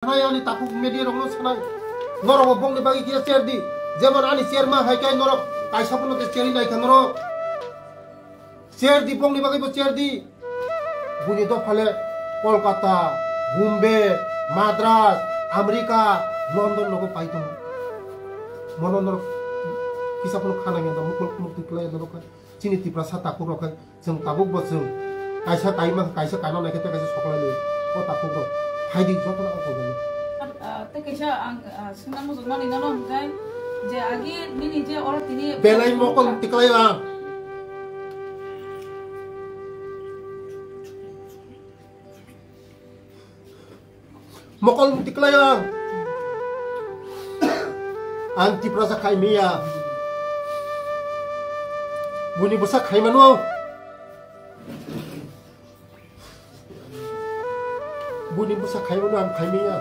Ani takut media rong sanai norok bong ni bagi kia chair di jeman ani chair ma hai kai norok kaisa puno te chair nai kan norok chair di bong ni bagi bo chair di buni do phale Kolkata Bombay Madras Amerika London logo pai tum mono norok kisa puno khana ngi do mukul mukti play norok chini tipra sa takuk rok jeng tabuk bo jeng kaisa kaima kaisa kaino nai kete kaisa soklai ni o takuk rok haidi joto na ko gele te kaisa ang suna mo zuma ni nano mkai je agi nini je or tini belai mokol tiklai ba mokol tiklai ba anti prasa khai miya buni busa khai manu buni busa khai manu an khai miya